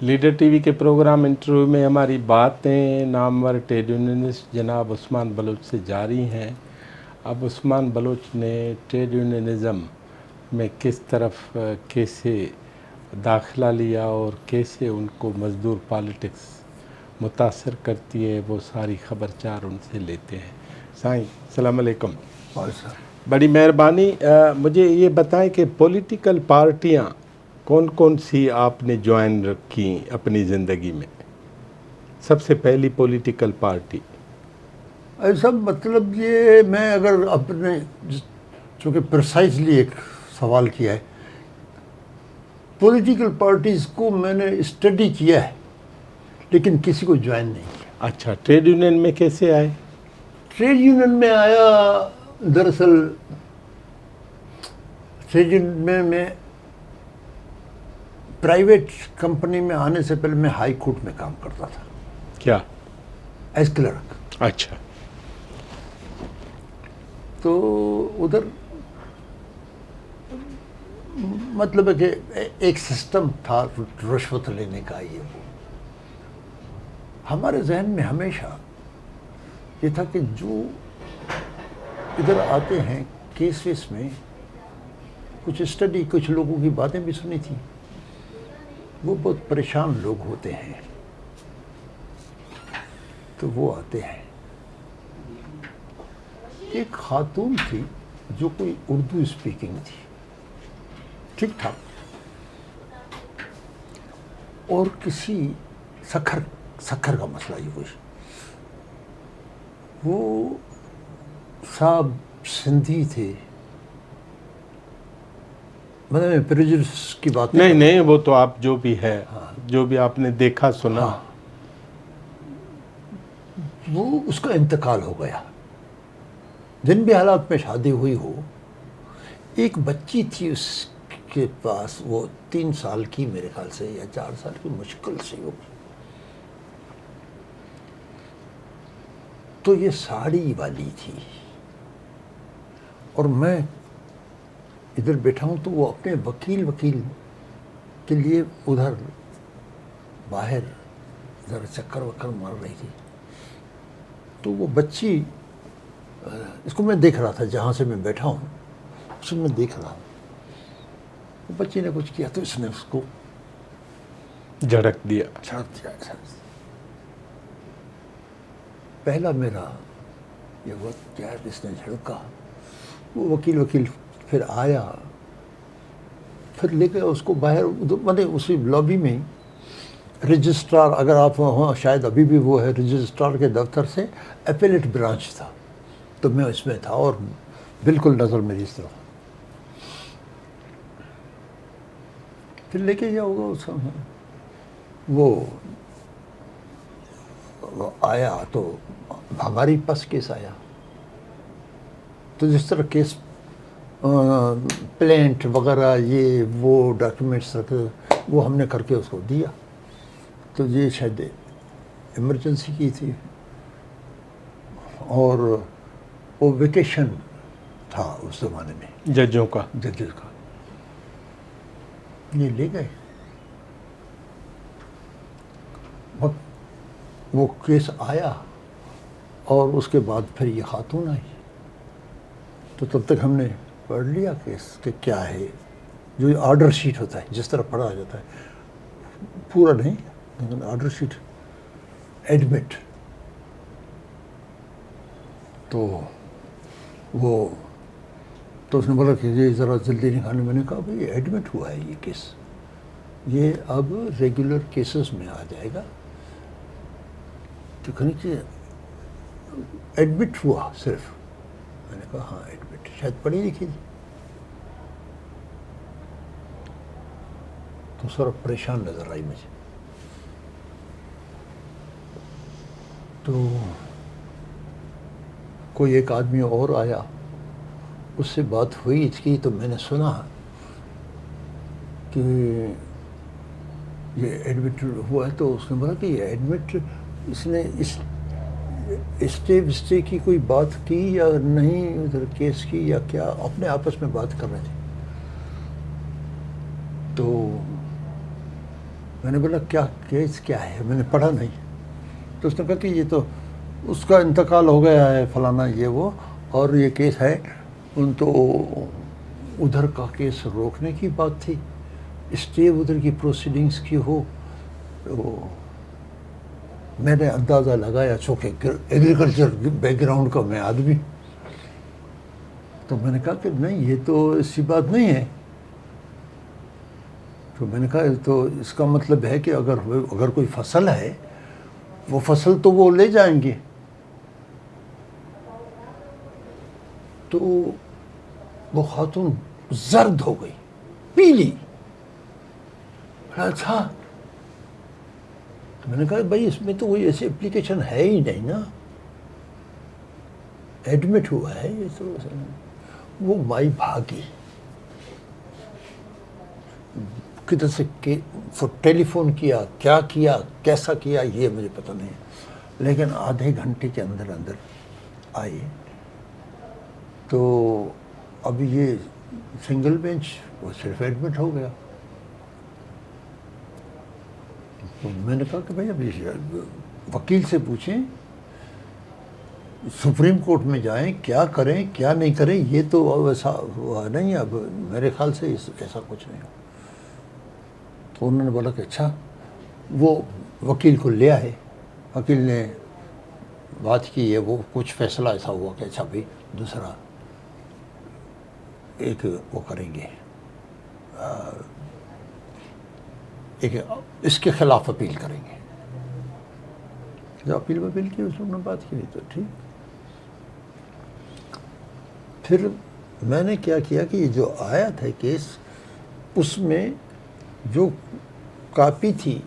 Leader T V کے programme interview میں ہماری باتیں نامور ٹریڈ یونینسٹ جناب عثمان بلوچ سے جاری ہیں۔ اب عثمان بلوچ نے ٹریڈ یونینزم میں کس طرف کیسے داخلہ لیا اور کیسے ان کو مزدور پالیٹکس متاثر کرتی ہے، وہ ساری خبر چار ان سے لیتے ہیں۔ سائیں السلام علیکم۔ بڑی مہربانی، مجھے یہ بتائیں کہ پولیٹیکل پارٹیاں کون کون سی آپ نے جوائن رکھی اپنی زندگی میں؟ سب سے پہلی پولیٹیکل پارٹی؟ ایسا مطلب یہ میں اگر اپنے چونکہ پرسائزلی ایک سوال کیا ہے، پولیٹیکل پارٹیز کو میں نے اسٹڈی کیا ہے لیکن کسی کو جوائن نہیں کیا۔ اچھا، ٹریڈ یونین میں کیسے آئے؟ ٹریڈ یونین میں آیا، دراصل ٹریڈ یونین میں پرائیویٹ کمپنی میں آنے سے پہلے میں ہائی کورٹ میں کام کرتا تھا۔ کیا؟ As clerk. اچھا۔ تو ادھر مطلب ہے کہ ایک سسٹم تھا رشوت لینے کا، یہ وہ ہمارے ذہن میں ہمیشہ یہ تھا کہ جو ادھر آتے ہیں کیس ویس میں، کچھ اسٹڈی، کچھ لوگوں کی باتیں بھی سنی تھیں، وہ بہت پریشان لوگ ہوتے ہیں تو وہ آتے ہیں۔ ایک خاتون تھی جو کوئی اردو اسپیکنگ تھی، ٹھیک ٹھاک، اور کسی سکھر کا مسئلہ یہ کچھ، وہ صاحب سندھی تھے، مطلب میں پریجوڈس کی بات نہیں، وہ تو آپ جو بھی ہے، جو بھی آپ نے دیکھا سنا۔ وہ اس کا انتقال ہو گیا، جن بھی حالات میں شادی ہوئی ہو۔ ایک بچی تھی اس کے پاس، وہ 3 سال کی میرے خیال سے یا 4 سال کی مشکل سے ہو۔ تو یہ ساڑی والی تھی، اور میں ادھر بیٹھا ہوں تو وہ اپنے وکیل کے لیے ادھر باہر ذرا چکر وکر مار رہی تھی۔ تو وہ بچی، اس کو میں دیکھ رہا تھا جہاں سے میں بیٹھا ہوں، اس میں دیکھ رہا ہوں، وہ بچی نے کچھ کیا تو اس نے اس کو جھڑک دیا۔ پہلا میرا یہ ہوا کیا اس نے جھڑکا۔ وہ وکیل پھر آیا، پھر لے کے اس کو باہر، مطلب اسی لابی میں رجسٹرار، اگر آپ وہاں شاید ابھی بھی وہ ہے، رجسٹرار کے دفتر سے اپیلیٹ برانچ تھا، تو میں اس میں تھا اور بالکل نظر میری اس طرف۔ پھر لے کے جاؤ گا اس وہ آیا تو ہماری پاس کیس آیا، تو جس طرح کیس پلینٹ وغیرہ یہ وہ ڈاکیومنٹس رکھے، وہ ہم نے کر کے اس کو دیا۔ تو یہ شاید ایمرجنسی کی تھی، اور وہ ویکیشن تھا اس زمانے میں ججوں کا۔ یہ لے گئے، وہ کیس آیا، اور اس کے بعد پھر یہ خاتون آئی، تو تب تک ہم نے پڑھ لیا کیس کہ کیا ہے، جو آرڈر شیٹ ہوتا ہے جس طرح پڑھا جاتا ہے، پورا نہیں لیکن آرڈر شیٹ، ایڈمٹ۔ تو اس نے بولا کہ یہ ذرا جلدی نکالنے، میں نے کہا بھائی ایڈمٹ ہوا ہے یہ کیس، یہ اب ریگولر کیسز میں آ جائے گا، تو کہنے کہ ایڈمٹ ہوا صرف۔ میں نے کہا ہاں ایڈمٹ، شاید پڑھی لکھی تھی۔ تو سر پریشان نظر آئی مجھے۔ تو کوئی ایک آدمی اور آیا، اس سے بات ہوئی تھی، تو میں نے سنا کہ یہ ایڈمٹ ہوا ہے، تو اس نے بولا کہ یہ ایڈمٹ، اس نے اسٹے کی کوئی بات کی یا نہیں ادھر کیس کی یا کیا، اپنے آپس میں بات کر رہے تھے۔ تو میں نے بولا کیا کیس کیا ہے؟ میں نے پڑھا نہیں. تو اس نے کہا کہ یہ تو اس کا انتقال ہو گیا ہے فلانا یہ وہ, اور یہ کیس ہے. ان تو ادھر کا کیس روکنے کی بات تھی, اسٹے ادھر کی پروسیڈنگز کی ہو. تو میں نے اندازہ لگایا, چونکہ ایگریکلچر بیک گراؤنڈ کا میں آدمی, تو میں نے کہا کہ نہیں یہ تو ایسی بات نہیں ہے. تو میں نے کہا تو اس کا مطلب ہے کہ اگر کوئی فصل ہے, وہ فصل تو وہ لے جائیں گے. تو وہ خاتون زرد ہو گئی, پیلی. اچھا, میں نے کہا بھائی اس میں تو کوئی ایسی اپلیکیشن ہے ہی نہیں نا, ایڈمٹ ہوا ہے یہ تو. وہ مائی بھاگی کدھر سے ٹیلی فون کیا, کیا کیا, کیسا کیا یہ مجھے پتہ نہیں, لیکن آدھے گھنٹے کے اندر اندر آئی. تو اب یہ سنگل بینچ, وہ صرف ایڈمٹ ہو گیا. تو میں نے کہا کہ بھائی ابھی وکیل سے پوچھیں, سپریم کورٹ میں جائیں, کیا کریں کیا نہیں کریں, یہ تو اب ایسا ہوا نہیں. اب میرے خیال سے ایسا کچھ نہیں. تو انہوں نے بولا کہ اچھا, وہ وکیل کو لے آئے. وکیل نے بات کی ہے, وہ کچھ فیصلہ ایسا ہوا کہ اچھا بھائی دوسرا ایک وہ کریں گے, ایک اس کے خلاف اپیل کریں گے. جو اپیل کی اس نے بات کی تو ٹھیک. پھر میں نے کیا کہ یہ جو آیا تھا کیس, اس میں جو کاپی تھی,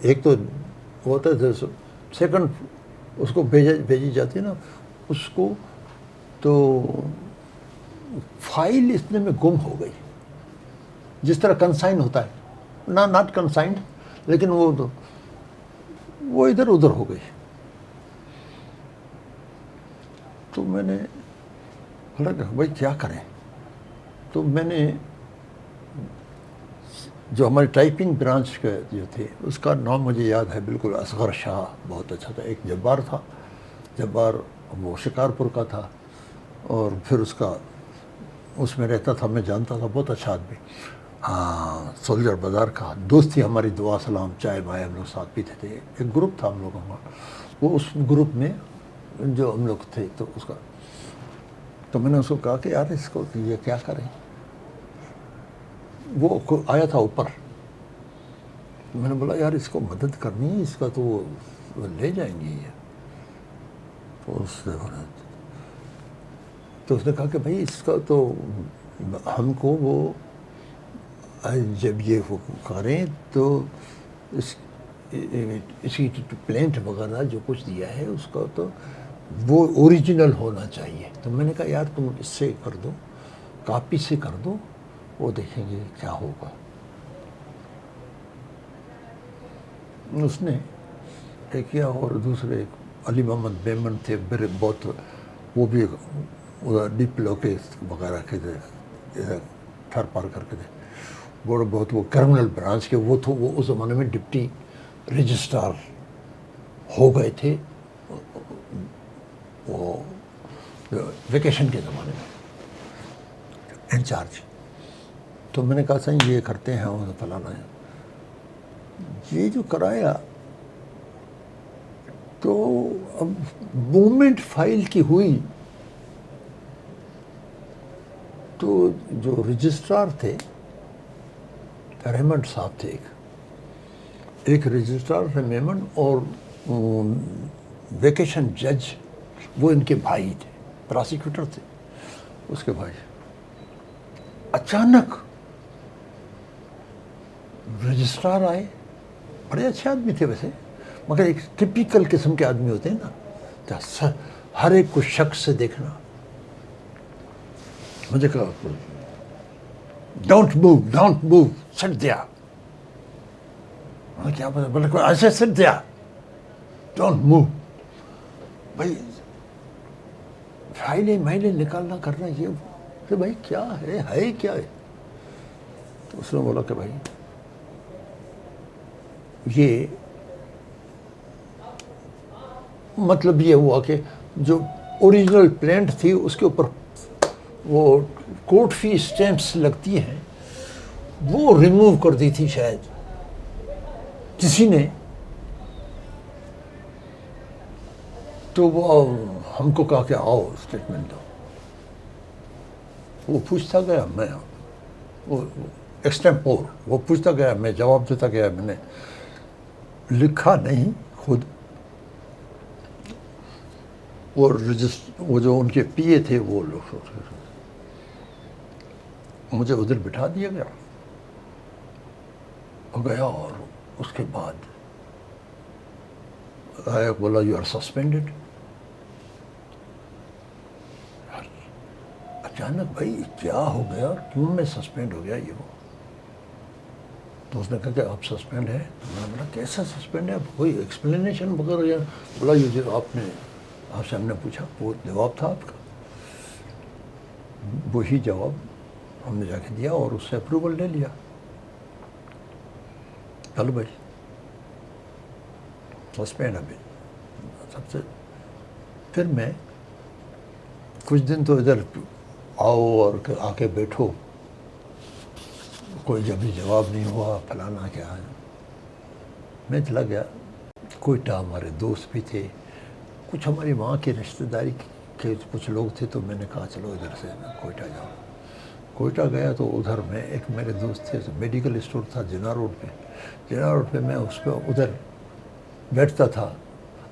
ایک تو ہوتا تھا سیکنڈ اس کو بھیجی جاتی نا, اس کو تو فائل اتنے میں گم ہو گئی, جس طرح کنسائن ہوتا ہے, ناٹ کنسائنڈ, لیکن وہ ادھر ادھر ہو گئی. تو میں نے بولا کہ بھائی کیا کریں. تو میں نے جو ہمارے ٹائپنگ برانچ کے جو تھے, اس کا نام مجھے یاد ہے بالکل, اصغر شاہ, بہت اچھا تھا. ایک جبار تھا, جبار وہ شکارپور کا تھا, اور پھر اس میں رہتا تھا, میں جانتا تھا, بہت اچھا آدمی. ہاں, سولجر بازار کا دوست تھی ہماری, دعا سلام چائے بھائی ہم لوگ ساتھ پیتے تھے. ایک گروپ تھا ہم لوگوں کا, وہ اس گروپ میں جو ہم لوگ تھے, تو اس کا, تو میں نے اس کو کہا کہ یار اس کو یہ کیا کریں. وہ آیا تھا اوپر, میں نے بولا یار اس کو مدد کرنی ہے, اس کا تو وہ لے جائیں گے یہ. تو اس نے کہا کہ بھائی اس کا تو ہم کو وہ جب یہ کریں تو اس کی پلینٹ وغیرہ جو کچھ دیا ہے اس کا تو وہ اوریجنل ہونا چاہیے. تو میں نے کہا یار تم اس سے کر دو, کاپی سے کر دو, وہ دیکھیں گے کیا ہوگا. اس نے ایک کیا, اور دوسرے علی محمد بیمن تھے, بہت وہ بھی ڈپلو کے وغیرہ کے تھے, تھر پار کر کے تھے, بہت وہ کرمنل برانچ کے وہ تھے. وہ اس زمانے میں ڈپٹی رجسٹرار ہو گئے تھے, وہ ویکیشن کے زمانے میں انچارج. تو میں نے کہا صحیح یہ کرتے ہیں, وہ فلانا ہے. یہ جو کرایا تو اب موومنٹ فائل کی ہوئی, تو جو رجسٹرار تھے رحمن صاحب تھے, ایک رجسٹرار تھے میمن, اور ویکیشن جج وہ ان کے بھائی تھے, پراسیکیوٹر تھے اس کے بھائی. اچانک رجسٹرار آئے, بڑے اچھے آدمی تھے ویسے, مگر ایک ٹپیکل قسم کے آدمی ہوتے ہیں نا, ہر ایک کو شک سے دیکھنا. مجھے کہا ڈونٹ موو سٹ دیا. کیا بولے ایسے سٹ دیا, ڈونٹ موو. بھائی فائلیں نکالنا کرنا یہ, کہ بھائی کیا ہے کیا ہے. تو اس نے بولا کہ بھائی یہ مطلب یہ ہوا کہ جو اوریجنل پلینٹ تھی اس کے اوپر وہ کورٹ فی اسٹیمپس لگتی ہیں وہ ریموو کر دی تھی شاید کسی نے. تو وہ ہم کو کہا کہ آؤ اسٹیٹمنٹ دو. وہ پوچھتا گیا, میں وہ ایکسٹیمپور وہ پوچھتا گیا, میں جواب دیتا گیا. میں نے لکھا نہیں خود, وہ جو ان کے پی اے تھے وہ لوگ مجھے ادھر بٹھا دیا گیا ہو گیا. اور اس کے بعد آیا بولا یو آر سسپینڈیڈ. اچانک بھائی کیا ہو گیا, کیوں میں سسپینڈ ہو گیا یہ وہ. تو اس نے کہا کہ آپ سسپینڈ ہے. تو میں نے بولا کیسا سسپینڈ ہے, کوئی ایکسپلینیشن وغیرہ. بولا یہ آپ سے ہم نے پوچھا, وہ جواب تھا آپ کا. وہی جواب ہم نے جا کے دیا اور اس سے اپروول لے لیا. چلو بھائی سسپینڈ ابھی سب سے. پھر میں کچھ دن تو ادھر آؤ اور آ کے بیٹھو, کوئی جب بھی جواب نہیں ہوا فلانا کیا ہے. میں چلا گیا کوئٹہ. ہمارے دوست بھی تھے, کچھ ہماری وہاں کے رشتہ داری کے کچھ لوگ تھے. تو میں نے کہا چلو ادھر سے میں کوئٹہ جاؤں. کوئٹہ گیا تو ادھر میں ایک میرے دوست تھے, میڈیکل اسٹور تھا جناح روڈ پہ. جناح روڈ پہ میں اس پہ ادھر بیٹھتا تھا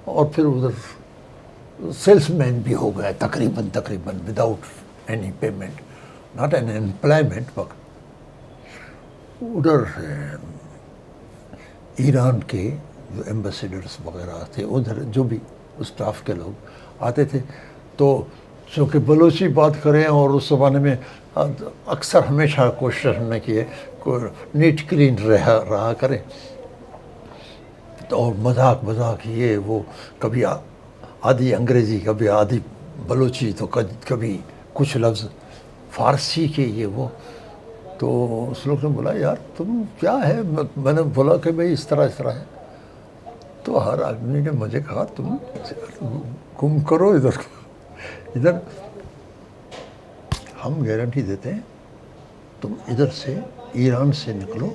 اور پھر ادھر سیلس مین بھی ہو گیا تقریباً without any payment, not an employment. But ادھر ایران کے جو ایمبیسیڈرس وغیرہ تھے ادھر, جو بھی اسٹاف کے لوگ آتے تھے, تو چونکہ بلوچی بات کریں اور اس زمانے میں اکثر ہمیشہ کوشش ہم نے کی ہے نیٹ کلین رہا کریں. اور مذاق یہ وہ, کبھی آدھی انگریزی کبھی آدھی بلوچی, تو کبھی کچھ لفظ فارسی کے یہ وہ. تو اس لوگ نے بولا یار تم کیا ہے. میں نے بولا کہ بھائی اس طرح ہے. تو ہر آدمی نے مجھے کہا تم گم کرو ادھر ہم گارنٹی دیتے ہیں, تم ادھر سے ایران سے نکلو.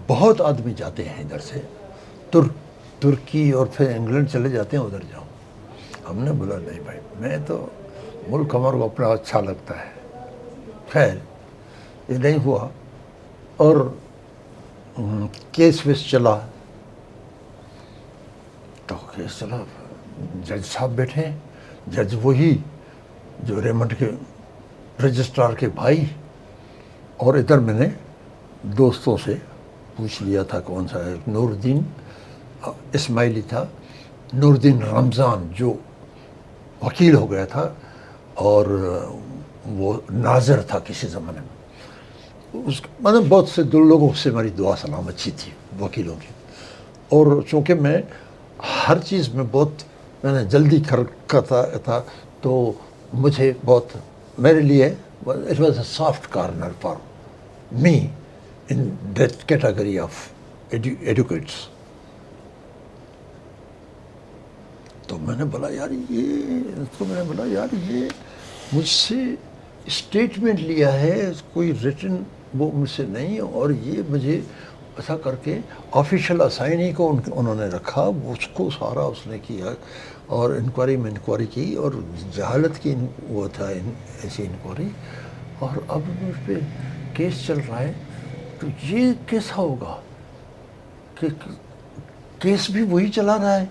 بہت آدمی جاتے ہیں ادھر سے ترکی اور پھر انگلینڈ چلے جاتے ہیں, ادھر جاؤ. ہم نے بولا نہیں بھائی, میں تو ملک ہمارے کو اپنا اچھا لگتا ہے. خیر یہ نہیں ہوا اور کیس ویس چلا. تو کیس چلا, جج صاحب بیٹھے, جج وہی جو ریمنڈ کے رجسٹرار کے بھائی. اور ادھر میں نے دوستوں سے پوچھ لیا تھا کون سا ہے. نور الدین اسماعیلی تھا, نور الدین رمضان جو وکیل ہو گیا تھا اور وہ ناظر تھا کسی زمانے میں. مطلب بہت سے لوگوں سے ہماری دعا سلام اچھی تھی وکیلوں کی. اور چونکہ میں ہر چیز میں میں نے جلدی کرتا تھا, تو مجھے بہت میرے لیے it was a soft corner for me in that category of advocates. تو میں نے بولا یار یہ مجھ سے اسٹیٹمنٹ لیا ہے, کوئی ریٹن وہ مجھ سے نہیں, اور یہ مجھے ایسا کر کے آفیشیل اسائنی کو انہوں نے رکھا, اس کو سارا اس نے کیا اور انکوائری کی اور جہالت کی وہ تھا ایسی انکوائری. اور اب مجھ پہ کیس چل رہا ہے. تو یہ کیسا ہوگا کہ کیس بھی وہی چلا رہا ہے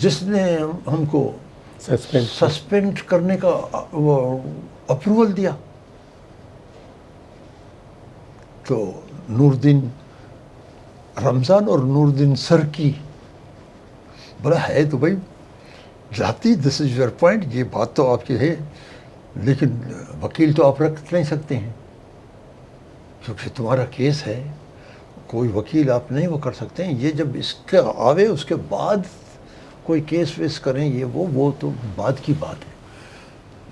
جس نے ہم کو سسپینڈ کرنے کا وہ اپروول دیا. تو نور الدین رمضان اور نور الدین سرکی بولا ہے تو بھائی ذاتی دس از یور پوائنٹ, یہ بات تو آپ کی ہے, لیکن وکیل تو آپ رکھ نہیں سکتے ہیں کیونکہ تمہارا کیس ہے. کوئی وکیل آپ نہیں وہ کر سکتے ہیں. یہ جب اس کے آوے اس کے بعد کوئی کیس ویس کریں یہ وہ تو بعد کی بات ہے,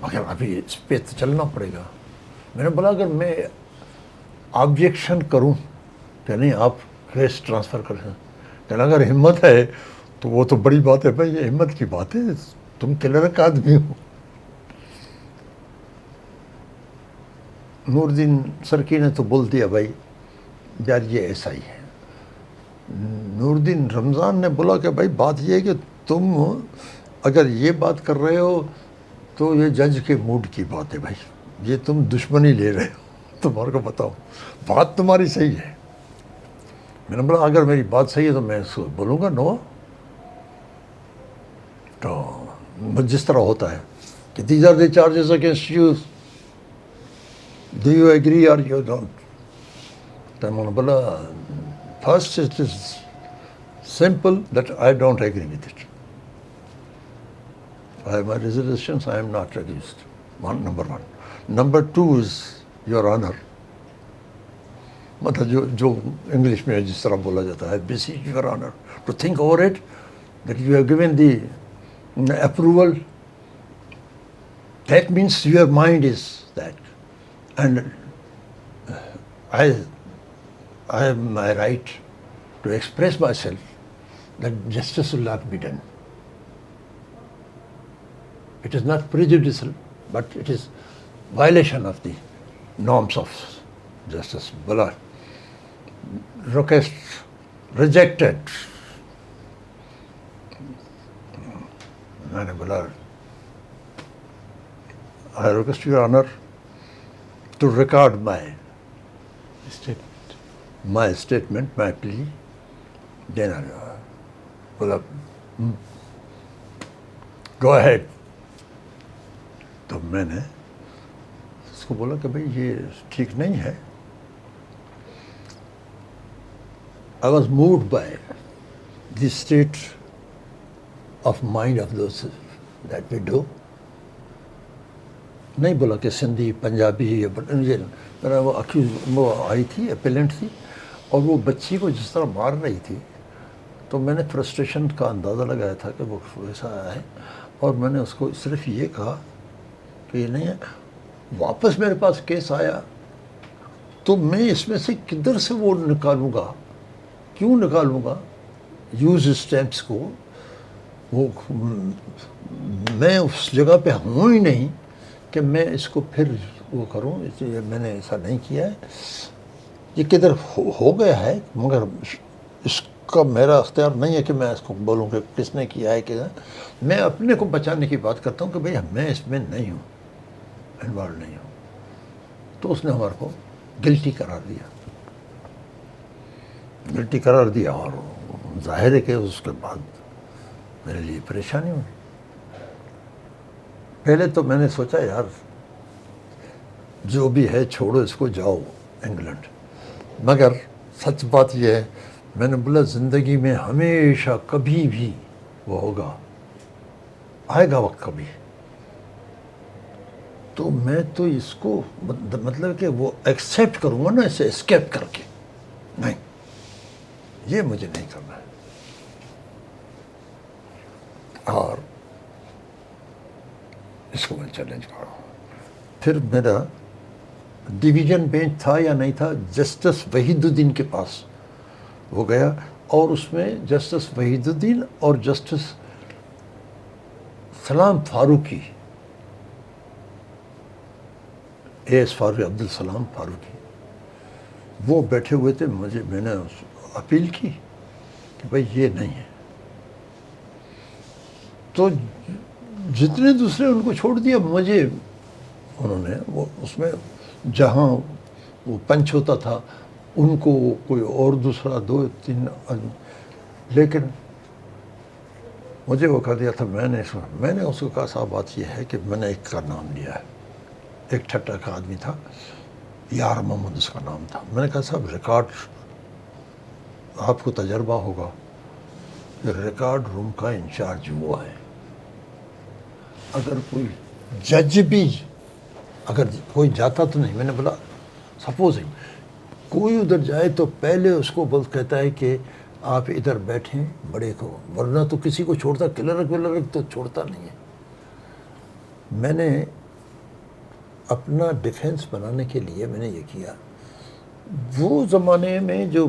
مگر ابھی اس پہ تو چلنا پڑے گا. میں نے بولا اگر میں آبجیکشن کروں کہ نہیں آپ کیس ٹرانسفر کر دیں. کہنا اگر ہمت ہے تو وہ تو بڑی بات ہے بھائی, یہ ہمت کی بات ہے, تم کلرک آدمی ہو. نور الدین سرکی نے تو بول دیا بھائی یار یہ ایسا ہی ہے. نور الدین رمضان نے بولا کہ بھائی بات یہ ہے کہ تم اگر یہ بات کر رہے ہو تو یہ جج کے موڈ کی بات ہے بھائی, یہ تم دشمنی لے رہے ہو, تمہارے کو بتاؤ بات تمہاری صحیح ہے. میں نے بولا اگر میری بات صحیح ہے تو میں اس کو بولوں گا نو. تو جس طرح ہوتا ہے کہ these are the charges against you, do you agree or you don't. تو میں نے بولا first it is simple that I don't agree with it. I have my reservations, I am not accused. Number one. Number two is, Your Honor. مطلب جو English میں جس طرح بولا جاتا ہے, beseech Your Honor to think over it, that you have given the approval. That means your mind is that. And I have my right to express myself that justice will not be done. It is not prejudicial, but it is violation of the norms of justice. Bola, request rejected. میں نے بولا I request Your Honor to record my statement, my plea. Then I بولا go ahead. تو میں نے اس کو بولا کہ بھائی یہ ٹھیک نہیں ہے. I was moved by the state of mind of those that we do. نہیں بولا کہ سندھی پنجابی میرا وہ آئی تھی, اپیلنٹ تھی, اور وہ بچی کو جس طرح مار رہی تھی تو میں نے فرسٹریشن کا اندازہ لگایا تھا کہ وہ ایسا ہے, اور میں نے اس کو صرف یہ کہا کہ یہ نہیں ہے. واپس میرے پاس کیس آیا تو میں اس میں سے کدھر سے وہ نکالوں گا, کیوں نکالوں گا یوز اسٹیمپس کو. وہ میں اس جگہ پہ ہوں ہی نہیں کہ میں اس کو پھر وہ کروں. میں نے ایسا نہیں کیا ہے, یہ کدھر ہو گیا ہے, مگر اس کا میرا اختیار نہیں ہے کہ میں اس کو بولوں کہ کس نے کیا ہے. کہ میں اپنے کو بچانے کی بات کرتا ہوں کہ بھئی میں اس میں نہیں ہوں, انوالو نہیں ہوں. تو اس نے ہمارے کو گلٹی قرار دیا, اور ظاہر ہے کہ اس کے بعد میرے لیے پریشانی ہوئی. پہلے تو میں نے سوچا یار جو بھی ہے چھوڑو اس کو, جاؤ انگلینڈ. مگر سچ بات یہ ہے, میں نے بولا زندگی میں ہمیشہ کبھی بھی وہ ہوگا, آئے گا وقت کبھی, تو میں تو اس کو مطلب کہ وہ ایکسیپٹ کروں گا نا, اسے اسکیپ کر کے. نہیں, یہ مجھے نہیں کرنا ہے. اور اس کو میں چیلنج کر رہا ہوں. پھر میرا ڈویژن بینچ تھا یا نہیں تھا, جسٹس وحید الدین کے پاس وہ گیا, اور اس میں جسٹس وحید الدین اور جسٹس سلام فاروقی, اے ایس فاروقی, عبدالسلام فاروقی, وہ بیٹھے ہوئے تھے. میں نے اپیل کی کہ بھائی یہ نہیں ہے. تو جتنے دوسرے ان کو چھوڑ دیا, مجھے انہوں نے وہ اس میں جہاں وہ پنچ ہوتا تھا ان کو کوئی اور دوسرا 2-3, لیکن مجھے وہ کہہ دیا تھا. میں نے اس کو کہا صاحب بات یہ ہے کہ میں نے ایک کا نام لیا ہے, ایک ٹھٹا کا آدمی تھا, یار محمد اس کا نام تھا. میں نے کہا صاحب ریکارڈ, آپ کو تجربہ ہوگا کہ ریکارڈ روم کا انچارج وہ ہے. اگر کوئی جج بھی اگر کوئی جاتا تو نہیں, میں نے بولا سپوزنگ کوئی ادھر جائے تو پہلے اس کو کہتا ہے کہ آپ ادھر بیٹھیں بڑے کو, ورنہ تو کسی کو چھوڑتا, کلرک تو چھوڑتا نہیں ہے. میں نے اپنا ڈیفینس بنانے کے لیے میں نے یہ کیا. وہ زمانے میں جو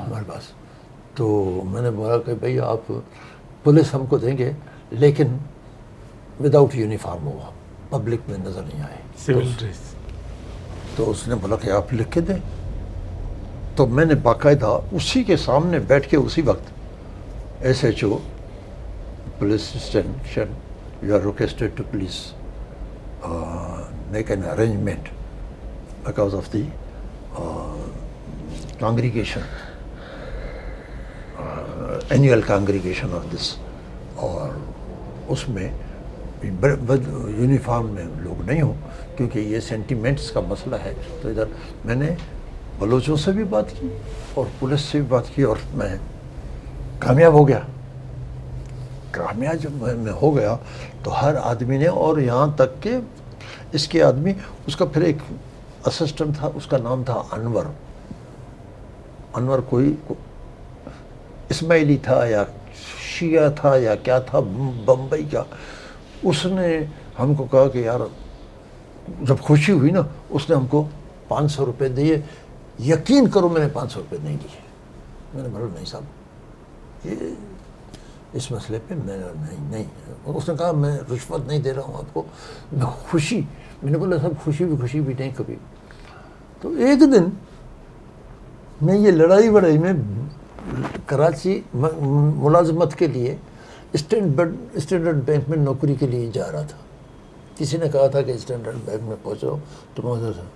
ہمارے پاس. تو میں نے بولا کہ بھائی آپ پولیس ہم کو دیں گے لیکن وداؤٹ یونیفارم ہوا, پبلک میں نظر نہیں آئے. Civil dress. تو اس نے بولا کہ آپ لکھ کے دیں. تو میں نے باقاعدہ اسی کے سامنے بیٹھ کے اسی وقت S H O police station you are requested to please make an arrangement because of the congregation annual congregation of this. اور اس میں یونیفارم میں لوگ نہیں ہوں کیونکہ یہ سینٹیمنٹس کا مسئلہ ہے. تو ادھر میں نے بلوچوں سے بھی بات کی اور پولیس سے بھی بات کی اور میں کامیاب ہو گیا. کامیاب جب میں ہو گیا تو ہر آدمی نے, اور یہاں تک کہ اس کے آدمی, اس کا پھر ایک اسسٹنٹ تھا, اس کا نام تھا انور. انور کوئی اسماعیلی تھا یا شیعہ تھا یا کیا تھا, بمبئی کا. اس نے ہم کو کہا کہ یار جب خوشی ہوئی نا, اس نے ہم کو 500 روپے دیے. یقین کرو میں نے 500 روپے نہیں دیے. میں نے بولا نہیں صاحب یہ اس مسئلے پہ میں نہیں. اس نے کہا میں رشوت نہیں دے رہا ہوں آپ کو, میں خوشی. میں نے بولا صاحب خوشی بھی نہیں کبھی. تو ایک دن میں یہ لڑائی میں کراچی ملازمت کے لیے اسٹینڈرڈ بینک میں نوکری کے لیے جا رہا تھا. کسی نے کہا تھا کہ اسٹینڈرڈ بینک میں پہنچو تو میں ادھر تھا.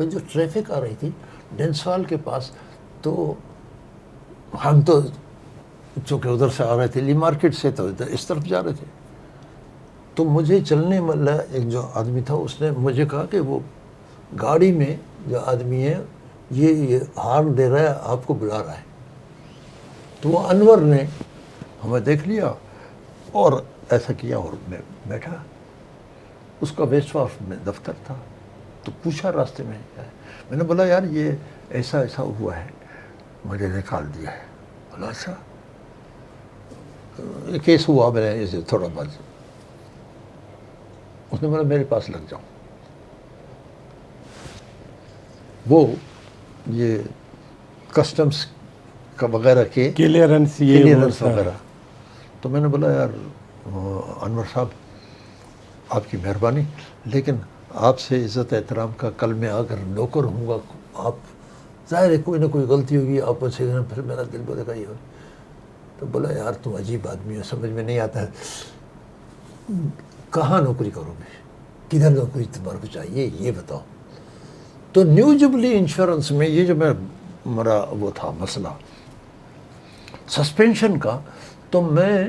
جو ٹریفک آ رہی تھی ڈینسوال کے پاس, تو ہم تو چونکہ ادھر سے آ رہے تھے لی مارکیٹ سے, تو ادھر اس طرف جا رہے تھے. تو مجھے چلنے والا ایک جو آدمی تھا اس نے مجھے کہا کہ وہ گاڑی میں جو آدمی ہے یہ ہارن دے رہا ہے, آپ کو بلا رہا ہے. تو وہ انور نے ہمیں دیکھ لیا اور ایسا کیا اور میں بیٹھا. اس کا ویسٹ واف میں دفتر تھا. تو پوچھا راستے میں کیا ہے. میں نے بولا یار یہ ایسا ہوا ہے, مجھے نکال دیا ہے. بولا اچھا کیس ہوا, میں نے اسے تھوڑا بات. اس نے بولا میرے پاس لگ جاؤ. وہ یہ کسٹمز کا وغیرہ کے کلیئرنس وغیرہ. تو میں نے بولا یار انور صاحب آپ کی مہربانی, لیکن آپ سے عزت احترام کا, کل میں آ کر نوکر ہوں گا, آپ ظاہر ہے کوئی نہ کوئی غلطی ہوگی آپ مجھ سے, پھر میرا دل بولے گا یہ. تو بولا یار تم عجیب آدمی ہو, سمجھ میں نہیں آتا ہے کہاں نوکری کرو گے, کدھر نوکری تمہارے کو چاہیے یہ بتاؤ. تو نیو جبلی انشورنس میں یہ جو میرا وہ تھا مسئلہ سسپینشن کا, تو میں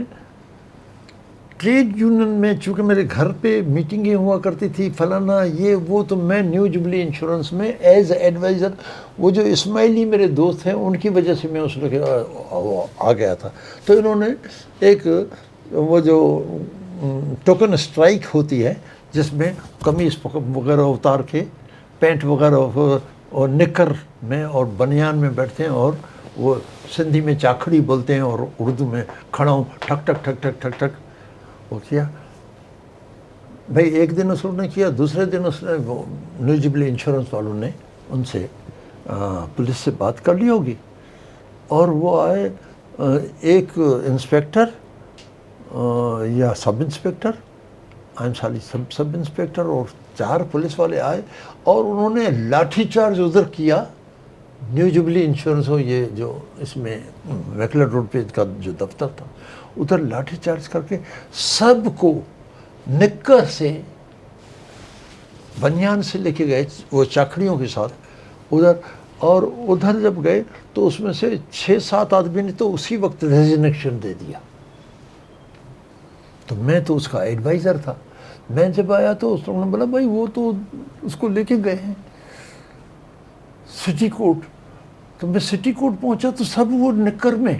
ٹریڈ یونین میں, چونکہ میرے گھر پہ میٹنگیں ہوا کرتی تھی فلانا یہ وہ, تو میں نیو جبلی انشورنس میں ایز ایڈوائزر, وہ جو اسماعیلی میرے دوست ہیں ان کی وجہ سے میں اس میں آ گیا تھا. تو انہوں نے ایک وہ جو ٹوکن اسٹرائک ہوتی ہے جس میں قمیص وغیرہ اتار کے پینٹ وغیرہ اور نکر میں اور بنیان میں بیٹھتے ہیں, اور وہ سندھی میں چاکھڑی بولتے ہیں اور اردو میں کھڑا ہوں ٹھک ٹھک ٹھک ٹھک ٹھک ٹھک. وہ کیا بھائی, ایک دن اس نے کیا, دوسرے دن اس نے وہ نیو جبلی انشورنس والوں نے ان سے پولیس سے بات کر لی ہوگی, اور وہ آئے ایک انسپیکٹر یا سب انسپیکٹر, سب انسپیکٹر اور 4 پولیس والے آئے, اور انہوں نے لاٹھی چارج ادھر کیا نیو جبلی انشورنس ہو, یہ جو اس میں ویکلر روڈ پہ کا جو دفتر تھا, ادھر لاٹھی چارج کر کے سب کو نکر سے بنیان سے لے کے گئے وہ چاکھڑیوں کے ساتھ ادھر. اور ادھر جب گئے تو اس میں سے 6-7 آدمی نے تو اسی وقت ریزگنیشن دے دیا. تو میں تو اس کا ایڈوائزر تھا. میں جب آیا تو اس نے بولا بھائی وہ تو اس کو لے کے گئے ہیں سٹی کورٹ. تو میں سٹی کورٹ پہنچا تو سب وہ نکر میں.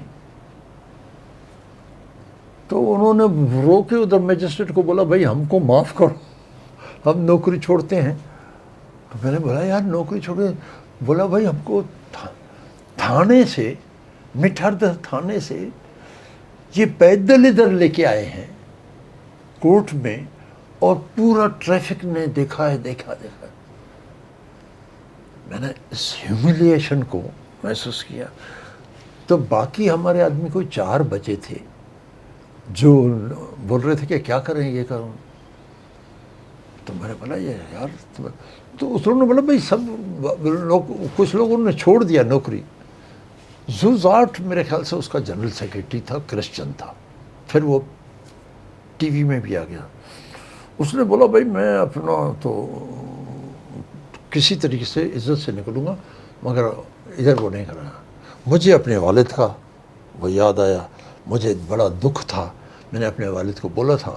تو انہوں نے رو کے ادھر میجسٹریٹ کو بولا بھائی ہم کو معاف کرو, ہم نوکری چھوڑتے ہیں. تو میں نے بولا یار نوکری چھوڑے. بولا بھائی ہم کو تھانے سے, مٹھردر تھانے سے یہ پیدل ادھر لے کے آئے ہیں کورٹ میں, اور پورا ٹریفک نے دیکھا ہے. میں نے اس ہیوملیشن کو محسوس کیا. تو باقی ہمارے آدمی کوئی 4 بچے تھے جو بول رہے تھے کہ کیا کریں یہ کروں. تو میں نے بولا یہ یار, تو اس لوگوں نے بولا بھائی سب لوگ, کچھ لوگوں نے چھوڑ دیا نوکری. زوزارٹ میرے خیال سے اس کا جنرل سیکریٹری تھا, کرسچن تھا, پھر وہ ٹی وی میں بھی آ گیا. اس نے بولا بھائی میں اپنا تو کسی طریقے سے عزت سے نکلوں گا, مگر ادھر وہ نہیں کرنا. مجھے اپنے والد کا وہ یاد آیا, مجھے بڑا دکھ تھا. میں نے اپنے والد کو بولا تھا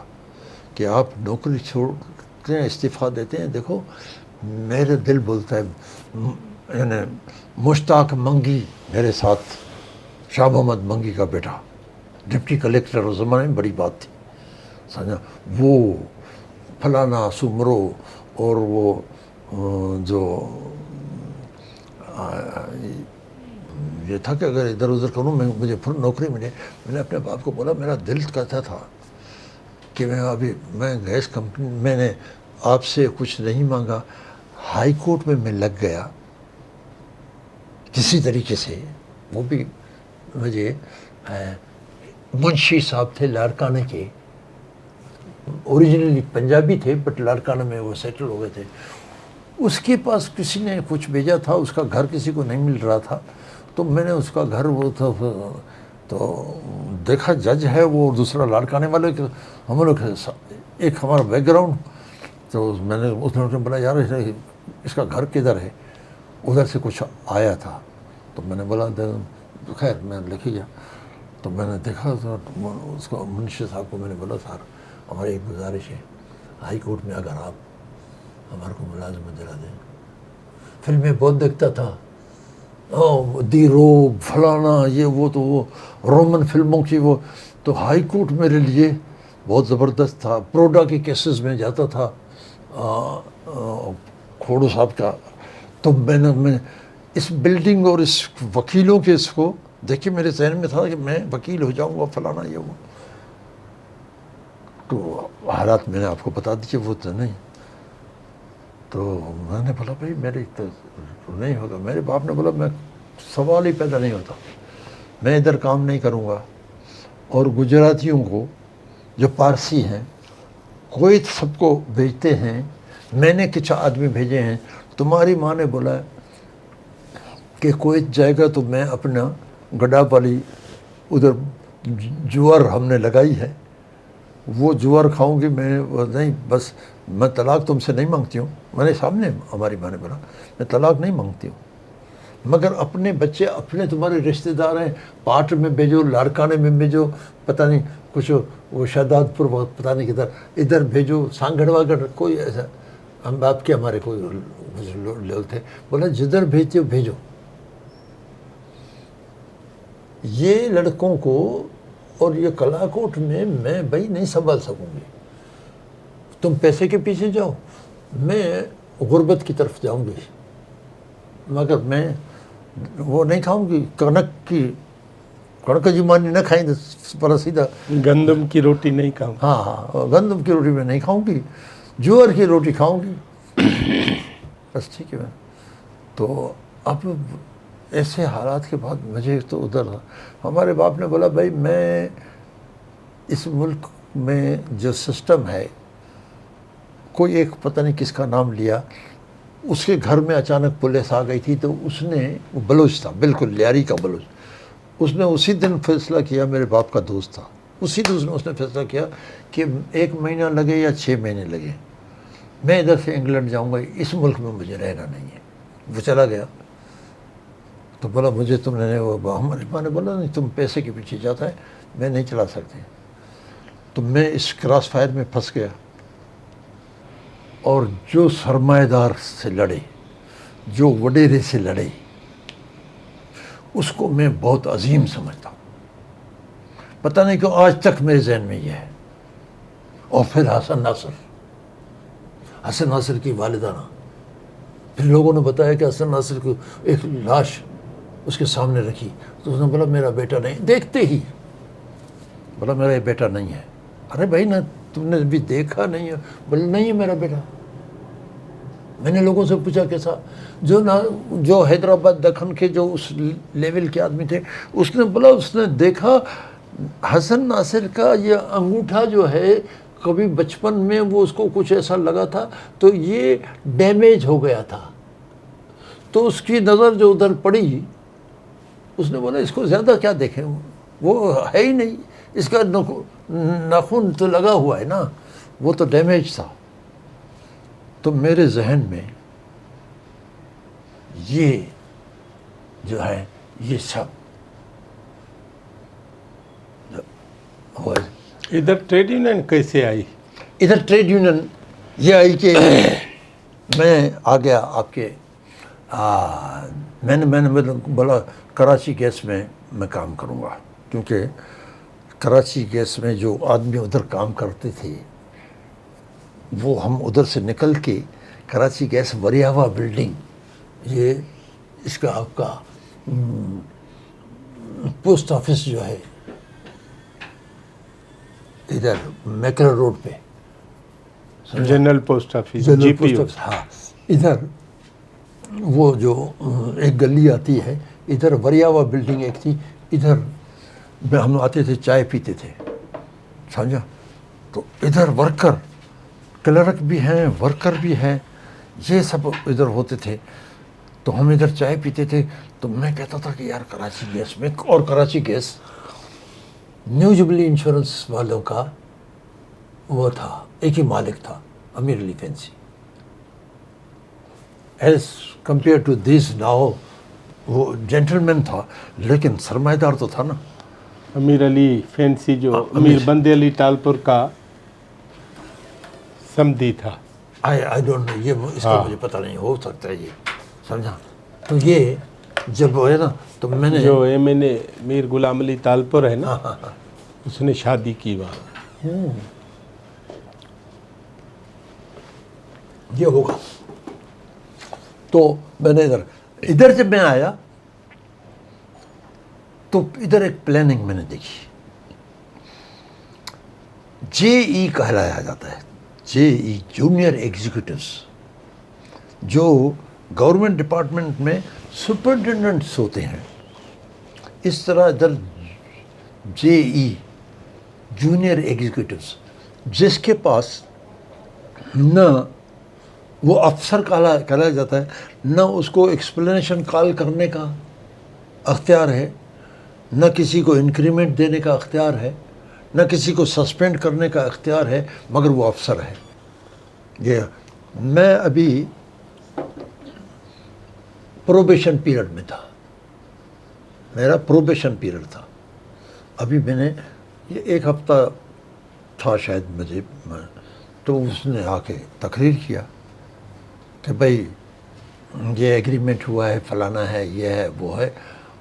کہ آپ نوکری چھوڑتے ہیں, استعفیٰ دیتے ہیں, دیکھو میرے دل بولتا ہے. یعنی مشتاق منگی میرے ساتھ, شاہ محمد منگی کا بیٹا, ڈپٹی کلیکٹر اس زمانے میں بڑی بات تھی سمجھا. وہ فلانا سمرو اور وہ جو یہ تھا کہ اگر ادھر ادھر کروں مجھے پھر نوکری ملے. میں نے اپنے باپ کو بولا میرا دل کہتا تھا کہ میں گیس کمپنی, میں نے آپ سے کچھ نہیں مانگا, ہائی کورٹ میں لگ گیا کسی طریقے سے. وہ بھی مجھے منشی صاحب تھے لاڑکانہ کے, اوریجنلی پنجابی تھے بٹ لاڑکانہ میں وہ سیٹل ہو گئے تھے. اس کے پاس کسی نے کچھ بھیجا تھا, اس کا گھر کسی کو نہیں مل رہا تھا, تو میں نے اس کا گھر وہ تھا تو دیکھا جج ہے وہ دوسرا لاڑکانے والے, ہم لوگ ایک ہمارا بیک گراؤنڈ. تو میں نے اس نے بولا یار اس کا گھر کدھر ہے, ادھر سے کچھ آیا تھا. تو میں نے بولا خیر میں لکھی گیا. تو میں نے دیکھا تو اس کو منشی صاحب کو میں نے بولا سر ہماری ایک گزارش ہے, ہائی کورٹ میں اگر آپ ہمارے کو ملازمت دلا دیں. فلمیں بہت دیکھتا تھا, دی روب فلانا یہ وہ, تو وہ رومن فلموں کی وہ, تو ہائی کورٹ میرے لیے بہت زبردست تھا. پروڈا کے کیسز میں جاتا تھا کھوڑو صاحب کا. تو میں اس بلڈنگ اور اس وکیلوں کے اس کو دیکھ کے میرے ذہن میں تھا کہ میں وکیل ہو جاؤں گا فلانا یہ وہ. تو حالات میں نے آپ کو بتا دیے وہ تو نہیں. تو میں نے بولا بھائی میرے تو نہیں ہوگا. میرے باپ نے بولا میں سوال ہی پیدا نہیں ہوتا, میں ادھر کام نہیں کروں گا. اور گجراتیوں کو جو پارسی ہیں کویت سب کو بھیجتے ہیں, میں نے کچھ آدمی بھیجے ہیں. تمہاری ماں نے بولا کہ کویت جائے گا تو میں اپنا گڈا والی ادھر جوار ہم نے لگائی ہے, وہ جوار کھاؤں گی میں. نہیں بس میں طلاق تم سے نہیں مانگتی ہوں. میں نے سامنے ہماری ماں نے بولا میں طلاق نہیں مانگتی ہوں, مگر اپنے بچے اپنے تمہارے رشتہ دار ہیں, پاٹ میں بھیجو, لاڑکانے میں بھیجو, پتہ نہیں کچھ وہ شہداد پور پتہ نہیں کدھر ادھر بھیجو, سانگڑ واگڑ کوئی ایسا. ہم باپ کے ہمارے کوئی لوگ تھے, بولا جدھر بھیجتے ہو بھیجو. یہ لڑکوں کو اور یہ کلاکوٹ میں بھائی نہیں سنبھال سکوں گی. تم پیسے کے پیچھے جاؤ, میں غربت کی طرف جاؤں گی, مگر میں وہ نہیں کھاؤں گی. کڑک جیمانی نہ کھائیں پر سیدھا گندم کی روٹی نہیں کھاؤں. ہاں گندم کی روٹی میں نہیں کھاؤں گی, جوار کی روٹی کھاؤں گی بس. ٹھیک ہے. تو اب ایسے حالات کے بعد مجھے تو ادھر ہمارے باپ نے بولا بھائی میں اس ملک میں جو سسٹم ہے, کوئی ایک پتہ نہیں کس کا نام لیا, اس کے گھر میں اچانک پولیس آ گئی تھی. تو اس نے, وہ بلوچ تھا بالکل لیاری کا بلوچ, اس نے اسی دن فیصلہ کیا, میرے باپ کا دوست تھا, اسی دن اس نے فیصلہ کیا کہ 1 مہینہ لگے یا 6 مہینے لگے میں ادھر سے انگلینڈ جاؤں گا, اس ملک میں مجھے رہنا نہیں ہے. وہ چلا گیا. تو بولا مجھے تم نے, ہماری ماں نے بولا نہیں تم پیسے کے پیچھے جاتا ہے, میں نہیں چلا سکتے. تو میں اس کراس فائر میں پھنس گیا, اور جو سرمایہ دار سے لڑے, جو وڈیرے سے لڑے, اس کو میں بہت عظیم سمجھتا ہوں. پتہ نہیں کیوں آج تک میرے ذہن میں یہ ہے. اور پھر حسن ناصر کی والدہ نا, پھر لوگوں نے بتایا کہ حسن ناصر کو ایک لاش اس کے سامنے رکھی, تو اس نے بولا میرا بیٹا نہیں, دیکھتے ہی بولا میرا یہ بیٹا نہیں ہے. ارے بھائی نا تم نے بھی دیکھا نہیں ہے؟ بولا نہیں ہے میرا بیٹا. میں نے لوگوں سے پوچھا کیسا، جو حیدرآباد دکن کے جو اس لیول کے آدمی تھے، اس نے بولا اس نے دیکھا حسن ناصر کا یہ انگوٹھا جو ہے کبھی بچپن میں وہ اس کو کچھ ایسا لگا تھا تو یہ ڈیمیج ہو گیا تھا، تو اس کی نظر جو ادھر پڑی، اس نے بولا اس کو زیادہ کیا دیکھیں، وہ ہے ہی نہیں، اس کا ناخن تو لگا ہوا ہے نا، وہ تو ڈیمیج تھا۔ تو میرے ذہن میں یہ جو ہے یہ سب ہوا۔ ادھر ٹریڈ یونین کیسے آئی؟ ادھر ٹریڈ یونین یہ آئی کہ میں آ گیا آپ کے میں نے بولا کراچی گیس میں کام کروں گا، کیونکہ کراچی گیس میں جو آدمی ادھر کام کرتے تھے وہ ہم ادھر سے نکل کے کراچی گیس وریاوا بلڈنگ، یہ اس کا آپ کا پوسٹ آفس جو ہے ادھر میکل روڈ پہ، general post office, general post office, ہاں ادھر وہ جو ایک گلی آتی ہے ادھر وریاوا بلڈنگ ایک تھی، ادھر میں ہم آتے تھے چائے پیتے تھے، سمجھا؟ تو ادھر ورکر کلرک بھی ہیں، ورکر بھی ہیں، یہ سب ادھر ہوتے تھے، تو ہم ادھر چائے پیتے تھے۔ تو میں کہتا تھا کہ یار کراچی گیس میں، اور Karachi gas new jubilee insurance والوں کا وہ تھا، ایک ہی مالک تھا، Amir Ali Fancy, as compare to this now وہ جینٹلمین تھا لیکن سرمایہ دار تو تھا نا۔ امیر علی فینسی جو امیر بندے علی ٹالپور کا سمدھی تھا، آئی ڈونٹ نو، یہ اس کا مجھے پتہ نہیں، ہو سکتا ہے یہ، سمجھا؟ تو یہ جب ہے نا تو میں نے جو ایم این اے میر غلام علی ٹالپور ہے نا، اس نے شادی کی وہاں۔ یہ ہوگا، تو میں نے ادھر جب میں آیا تو ادھر ایک پلاننگ میں نے دیکھی، جے ای کہلایا جاتا ہے، جے ای جونیئر ایگزیکٹوز، جو گورنمنٹ ڈپارٹمنٹ میں سپرنٹینڈنٹس ہوتے ہیں، اس طرح ادھر جے ای جونیئر ایگزیکٹوز، جس کے پاس نہ وہ افسر کہلایا جاتا ہے، نہ اس کو ایکسپلینیشن کال کرنے کا اختیار ہے، نہ کسی کو انکریمنٹ دینے کا اختیار ہے، نہ کسی کو سسپینڈ کرنے کا اختیار ہے، مگر وہ افسر ہے۔ یہ میں ابھی پروبیشن پیریڈ میں تھا، میرا پروبیشن پیریڈ تھا، ابھی میں نے یہ ایک ہفتہ تھا شاید مجھے، تو اس نے آ کے تقریر کیا کہ بھائی یہ ایگریمنٹ ہوا ہے، فلانا ہے، یہ ہے، وہ ہے،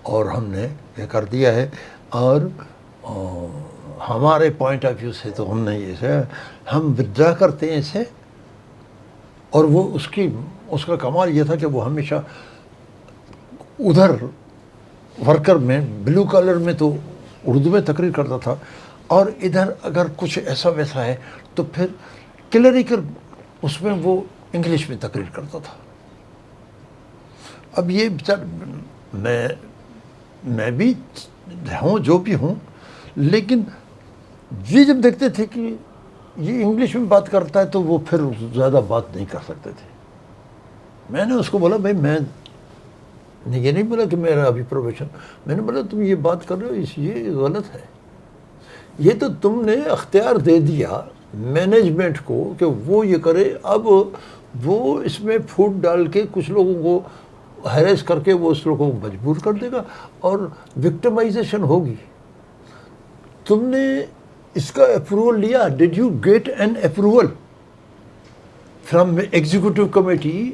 اور ہم نے یہ کر دیا ہے، اور ہمارے پوائنٹ آف ویو سے تو ہم نے اسے ہم ودرا کرتے ہیں اسے۔ اور وہ اس کا کمال یہ تھا کہ وہ ہمیشہ ادھر ورکر میں، بلو کالر میں تو اردو میں تقریر کرتا تھا، اور ادھر اگر کچھ ایسا ویسا ہے تو پھر کلریکل اس میں وہ انگلش میں تقریر کرتا تھا۔ اب یہ میں بھی ہوں جو بھی ہوں، لیکن یہ جب دیکھتے تھے کہ یہ انگلش میں بات کرتا ہے تو وہ پھر زیادہ بات نہیں کر سکتے تھے۔ میں نے اس کو بولا بھائی میں نے یہ نہیں بولا کہ میرا ابھی پروفیشن، میں نے بولا تم یہ بات کر رہے ہو یہ غلط ہے، یہ تو تم نے اختیار دے دیا مینجمنٹ کو کہ وہ یہ کرے، اب وہ اس میں پھوٹ ڈال کے کچھ لوگوں کو ہیریس کر کے وہ اس لوگوں کو مجبور کر دے گا اور وکٹمائزیشن ہوگی۔ تم نے اس کا اپروول لیا، did you get an approval from executive committee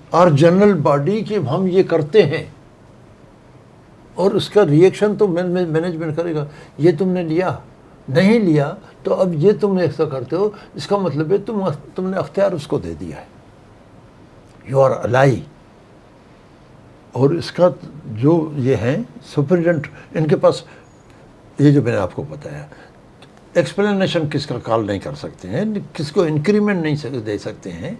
اور جنرل باڈی کہ ہم یہ کرتے ہیں، اور اس کا ری ایکشن تو مینجمنٹ کرے گا۔ یہ تم نے لیا نہیں لیا تو اب یہ تم نے ایسا کرتے ہو، اس کا مطلب ہے تم نے اختیار اس کو دے دیا ہے، یو آر الائی۔ اور اس کا جو یہ ہیں سپرنٹینڈنٹ، ان کے پاس یہ جو میں نے آپ کو بتایا، ایکسپلینیشن کس کا کال نہیں کر سکتے ہیں، کس کو انکریمنٹ نہیں دے سکتے ہیں،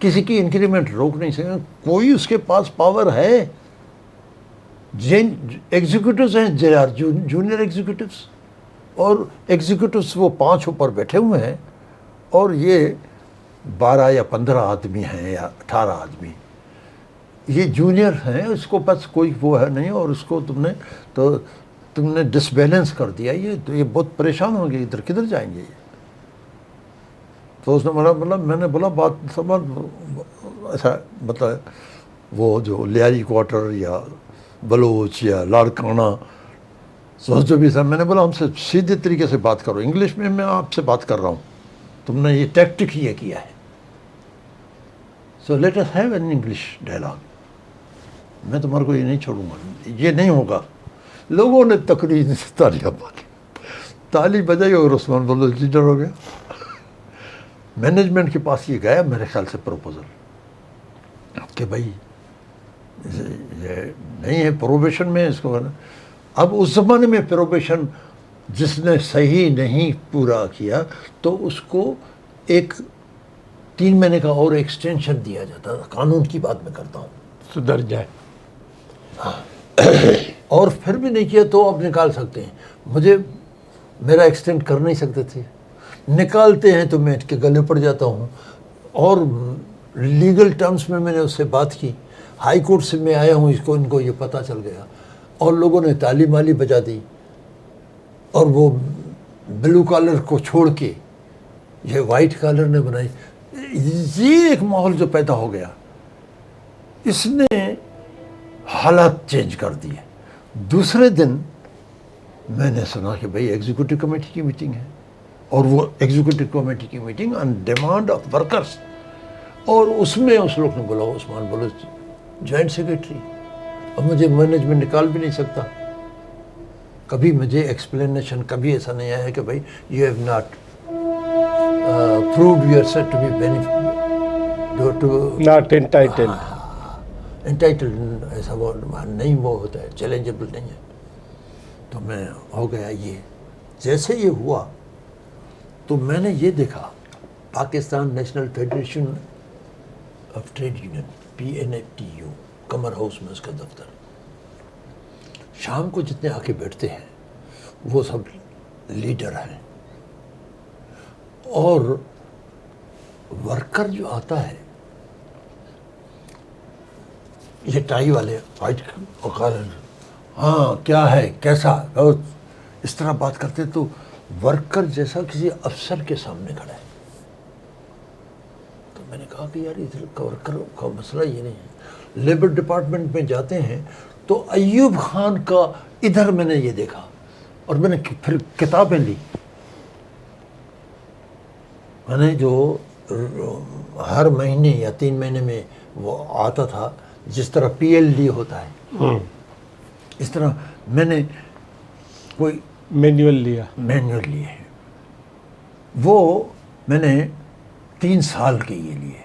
کسی کی انکریمنٹ روک نہیں سکتے. کوئی اس کے پاس پاور ہے؟ ایگزیکٹوز ہیں, جونیئر ایگزیکٹوز, اور ایگزیکٹوز وہ 5 اوپر بیٹھے ہوئے ہیں, اور یہ 12 یا 15 آدمی ہیں یا 18 آدمی, یہ جونیئر ہیں, اس کو بس کوئی وہ ہے نہیں, اور اس کو تم نے ڈس بیلنس کر دیا. یہ بہت پریشان ہوں گے, ادھر کدھر جائیں گے یہ. تو اس نے میں نے بولا بات سمجھ, ایسا مطلب وہ جو لیاری کوارٹر یا بلوچ یا لاڑکانہ جو بھی تھا, میں نے بولا ہم سے سیدھے طریقے سے بات کرو, انگلش میں آپ سے بات کر رہا ہوں, تم نے یہ ٹیکٹک یہ کیا ہے. So let us have an English dialogue. میں تمہارے کو یہ نہیں چھوڑوں گا, یہ نہیں ہوگا. لوگوں نے تقریر سے تالیاں ماری, تالی بجائی, اور عثمان بلوچ لیڈر ہو گیا. مینجمنٹ کے پاس یہ گیا میرے خیال سے پروپوزل کہ بھائی یہ نہیں ہے پروبیشن میں, اس کو. اب اس زمانے میں پروبیشن جس نے صحیح نہیں پورا کیا تو اس کو ایک 3 مہینے کا اور ایکسٹینشن دیا جاتا تھا. قانون کی بات میں کرتا ہوں, سدھر جائے. اور پھر بھی نہیں کیا تو اب نکال سکتے ہیں. مجھے میرا ایکسٹینڈ کر نہیں سکتے تھے, نکالتے ہیں تو میں ان کے گلے پڑ جاتا ہوں. اور لیگل ٹرمز میں نے اس سے بات کی, ہائی کورٹ سے میں آیا ہوں, ان کو یہ پتہ چل گیا, اور لوگوں نے تالی مالی بجا دی, اور وہ بلو کالر کو چھوڑ کے یہ وائٹ کالر نے بنائی. یہ ایک ماحول جو پیدا ہو گیا, اس نے حالات چینج کر دیے. دوسرے دن میں نے سنا کہ بھئی ایگزیکٹو کمیٹی کی میٹنگ ہے, اور وہ ایگزیکٹو کمیٹی کی meeting on demand of workers, اور اس میں اس لوگ نے بولا عثمان بلوچ جوائنٹ سیکریٹری. اب مجھے مینجمنٹ نکال بھی نہیں سکتا. کبھی مجھے ایکسپلینیشن کبھی ایسا نہیں آیا کہ بھائی you have not proved yourself to be not entitled. Entitled ایسا وہ نہیں, وہ ہوتا ہے چیلنجبل نہیں ہے. تو میں ہو گیا یہ. جیسے یہ ہوا تو میں نے یہ دیکھا, Pakistan National Federation of Trade Union PNFTU, کمر ہاؤس میں اس کا دفتر, شام کو جتنے آ کے بیٹھتے ہیں وہ سب لیڈر ہیں, اور ورکر جو آتا ہے یہ ٹائی والے وائٹ کالر, ہاں کیا ہے کیسا, اور اس طرح بات کرتے تو ورکر جیسا کسی افسر کے سامنے کھڑا ہے. تو میں نے کہا کہ یار ادھر کا ورکر کا مسئلہ یہ نہیں ہے. لیبر ڈپارٹمنٹ میں جاتے ہیں تو ایوب خان کا ادھر میں نے یہ دیکھا, اور میں نے پھر کتابیں لی. میں نے جو ہر مہینے یا 3 مہینے میں وہ آتا تھا, جس طرح PLD ہوتا ہے, اس طرح میں نے کوئی مینیول لیا. مینیول لیے ہیں. وہ میں نے 3 سال کے یہ لیے,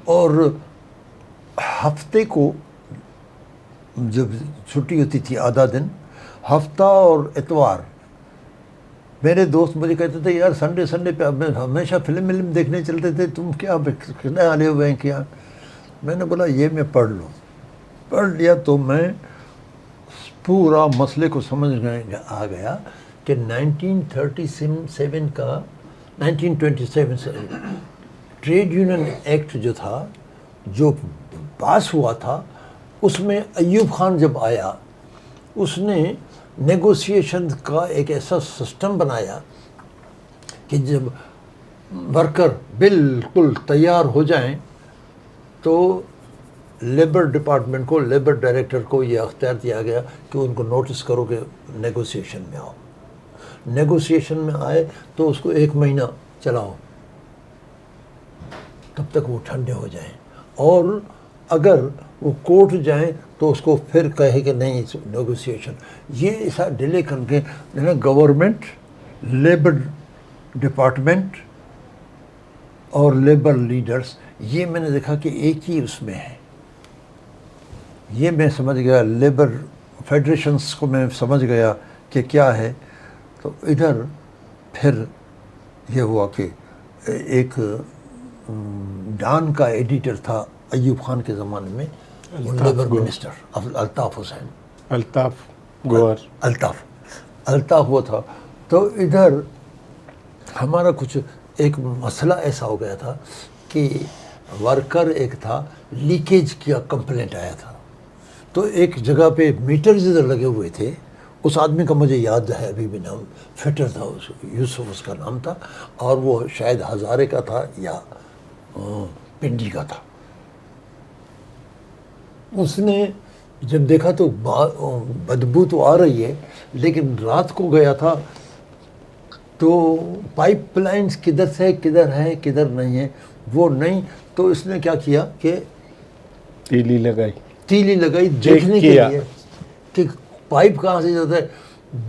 اور ہفتے کو جب چھٹی ہوتی تھی آدھا دن, ہفتہ اور اتوار, میرے دوست مجھے کہتے تھے یار سنڈے پہ ہمیشہ فلم دیکھنے چلتے تھے, تم کیا کتنے آلے ہوئے ہیں کیا. میں نے بولا یہ میں پڑھ لیا تو میں پورا مسئلے کو سمجھ آ گیا کہ 1937 کا 1927 سے ٹریڈ یونین ایکٹ جو تھا, جو پاس ہوا تھا, اس میں ایوب خان جب آیا اس نے نیگوسیشن کا ایک ایسا سسٹم بنایا کہ جب ورکر بالکل تیار ہو جائیں تو لیبر ڈپارٹمنٹ کو, لیبر ڈائریکٹر کو یہ اختیار دیا گیا کہ ان کو نوٹس کرو کہ نیگوسیشن میں آؤ. نیگوسیشن میں آئے تو اس کو 1 مہینہ چلاؤ, تب تک وہ ٹھنڈے ہو جائیں, اور اگر وہ کورٹ جائیں تو اس کو پھر کہے کہ نہیں نیگوسیشن. یہ ایسا ڈیلے کر کے گورنمنٹ, لیبر ڈپارٹمنٹ اور لیبر لیڈرز, یہ میں نے دیکھا کہ ایک ہی اس میں ہے. یہ میں سمجھ گیا, لیبر فیڈریشنز کو میں سمجھ گیا کہ کیا ہے. تو ادھر پھر یہ ہوا کہ ایک ڈان کا ایڈیٹر تھا ایوب خان کے زمانے میں، لیبر منسٹر الطاف حسین، الطاف گوہر، الطاف وہ تھا. تو ادھر ہمارا کچھ ایک مسئلہ ایسا ہو گیا تھا کہ ورکر ایک تھا، لیکیج کیا کمپلینٹ آیا تھا. تو ایک جگہ پہ میٹرز ادھر لگے ہوئے تھے. اس آدمی کا مجھے یاد ہے ابھی بھی نام، فٹر تھا، یوسف اس کا نام تھا، اور وہ شاید ہزارے کا تھا یا پنڈی کا تھا. اس نے جب دیکھا تو بدبو تو آ رہی ہے، لیکن رات کو گیا تھا تو پائپ لائنز کدھر سے کدھر ہے کدھر نہیں ہے وہ نہیں. تو اس نے کیا کیا کہ تیلی لگائی دیکھنے کے لیے کہ پائپ کہاں سے جاتا ہے.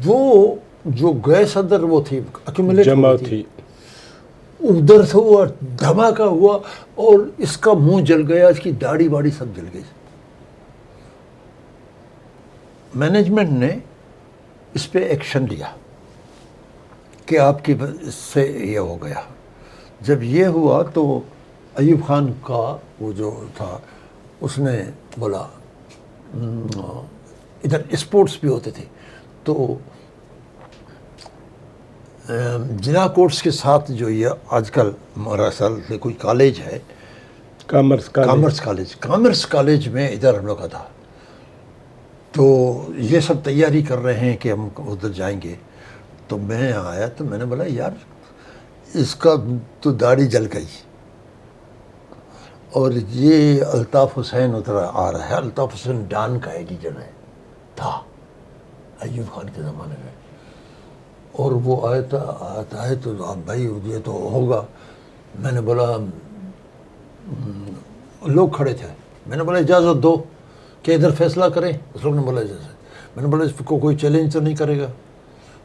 وہ جو گیس اندر وہ تھی ایکومولیٹ جمع ہوئی تھی، ادھر سے ہوا دھماکہ ہوا اور اس کا منہ جل گیا، اس کی داڑھی واڑی سب جل گئی. مینجمنٹ نے اس پہ ایکشن لیا کہ آپ کی اس سے یہ ہو گیا. جب یہ ہوا تو ایوب خان کا وہ جو تھا اس نے بولا، ادھر اسپورٹس بھی ہوتے تھے تو جنا کوٹس کے ساتھ جو یہ آج کل ہمارا سال کوئی کالج ہے، کامرس کالج میں ادھر ہم لوگ کا تھا. تو یہ سب تیاری کر رہے ہیں کہ ہم ادھر جائیں گے. تو میں آیا تو میں نے بولا یار اس کا تو داڑھی جل گئی، اور یہ الطاف حسین ادھر آ رہا ہے. الطاف حسین ڈان کا ایڈیٹر تھا ایوب خان کے زمانے میں، اور وہ آتا ہے تو بھائی یہ تو ہوگا. میں نے بولا لوگ کھڑے تھے، میں نے بولا اجازت دو کہ ادھر فیصلہ کریں. اس لوگ نے بولا اجازت. میں نے بولا اس کو کوئی چیلنج تو نہیں کرے گا.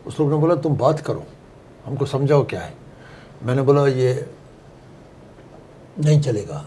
اس لوگ نے بولا تم بات کرو، ہم کو سمجھاؤ کیا ہے. میں نے بولا یہ نہیں چلے گا،